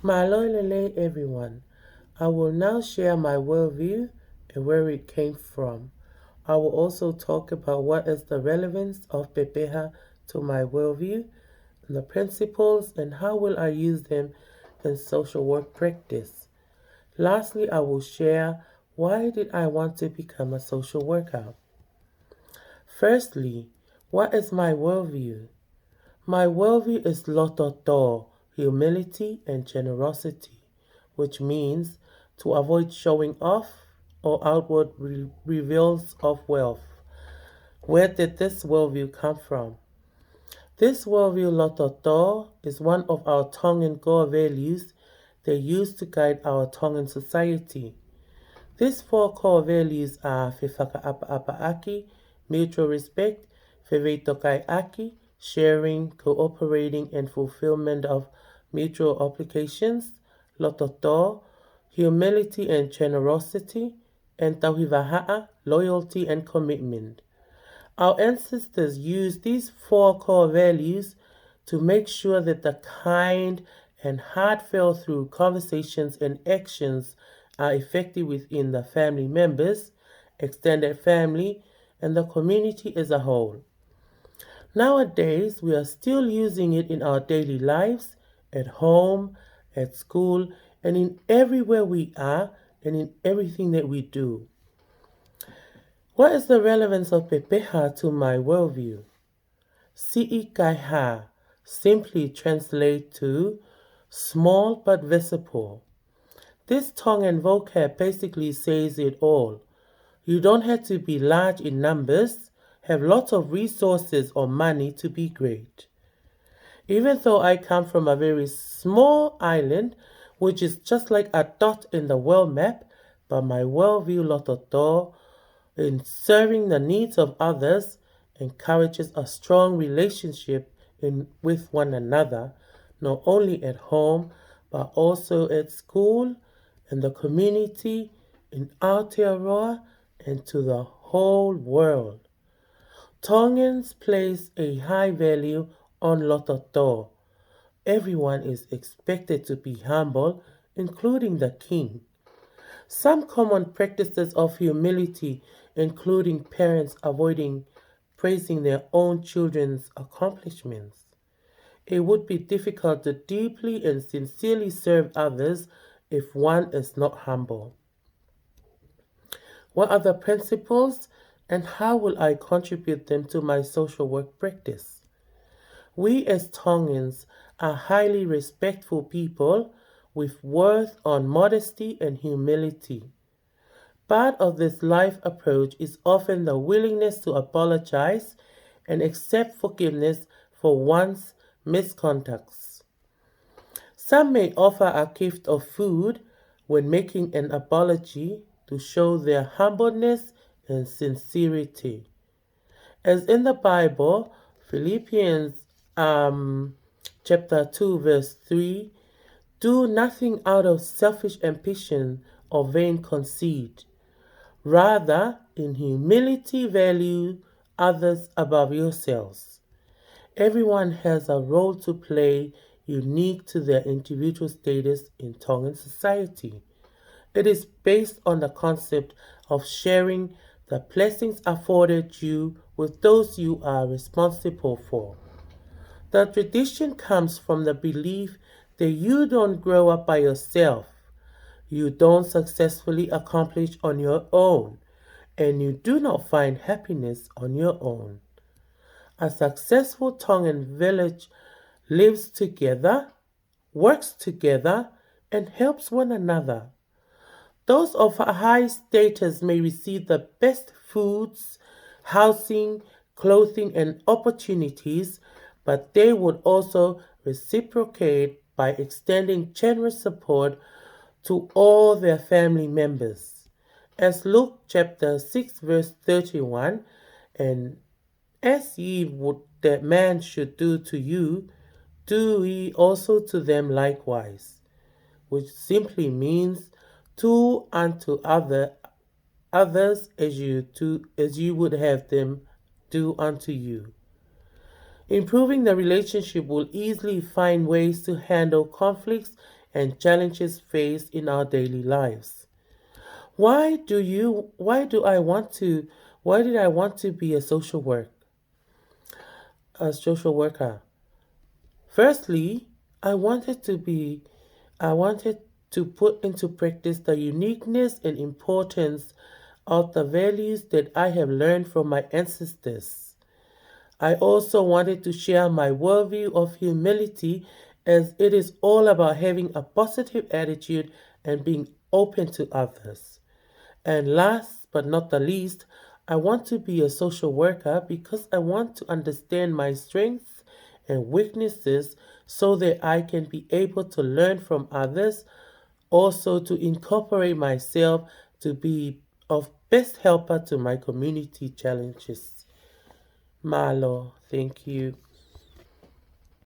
Malolele everyone. I will now share my worldview and where it came from. I will also talk about what is the relevance of Pepeha to my worldview and the principles and how will I use them in social work practice. Lastly, I will share why did I want to become a social worker. Firstly, what is my worldview? My worldview is lototo, humility and generosity, which means to avoid showing off or outward reveals of wealth. Where did this worldview come from? This worldview lototo is one of our Tongan core values they use to guide our Tongan society. These four core values are Whewhakaapa-apa-aki, mutual respect, Whewetokai-aki, sharing, cooperating, and fulfillment of mutual obligations, Lototo, humility and generosity, and Tauhiwaha'a, loyalty and commitment. Our ancestors used these four core values to make sure that the kind and heartfelt through conversations and actions are effective within the family members, extended family, and the community as a whole. Nowadays, we are still using it in our daily lives, at home, at school, and in everywhere we are and in everything that we do. What is the relevance of Pepeha to my worldview? Si'ikaiha simply translate to small but visible. This tongue and vocab basically says it all. You don't have to be large in numbers, have lots of resources or money to be great. Even though I come from a very small island, which is just like a dot in the world map, but my worldview lototo in serving the needs of others encourages a strong relationship with one another, not only at home, but also at school, in the community, in Aotearoa, and to the whole world. Tongans place a high value on lototo. Everyone is expected to be humble, including the king. Some common practices of humility, including parents avoiding praising their own children's accomplishments. It would be difficult to deeply and sincerely serve others if one is not humble. What are the principles and how will I contribute them to my social work practice? We as Tongans are highly respectful people with worth on modesty and humility. Part of this life approach is often the willingness to apologize and accept forgiveness for one's misconducts. Some may offer a gift of food when making an apology to show their humbleness and sincerity. As in the Bible, Philippians chapter 2 verse 3, do nothing out of selfish ambition or vain conceit. Rather, in humility, value others above yourselves. Everyone has a role to play unique to their individual status in Tongan society. It is based on the concept of sharing the blessings afforded you with those you are responsible for. The tradition comes from the belief that you don't grow up by yourself. You don't successfully accomplish on your own, and you do not find happiness on your own. A successful Tongan village lives together, works together, and helps one another. Those of a high status may receive the best foods, housing, clothing, and opportunities, but they would also reciprocate by extending generous support to all their family members. As Luke chapter 6 verse 31, and as ye would that man should do to you, do ye also to them likewise, which simply means do unto others as you would have them do unto you. Improving the relationship will easily find ways to handle conflicts and challenges faced in our daily lives. Why do I want to why did I want to be a social worker? Firstly, I wanted to be I wanted to put into practice the uniqueness and importance of the values that I have learned from my ancestors. I also wanted to share my worldview of humility, as it is all about having a positive attitude and being open to others. And last but not the least, I want to be a social worker because I want to understand my strengths and weaknesses so that I can be able to learn from others, also to incorporate myself to be of best helper to my community challenges. Marlo, thank you.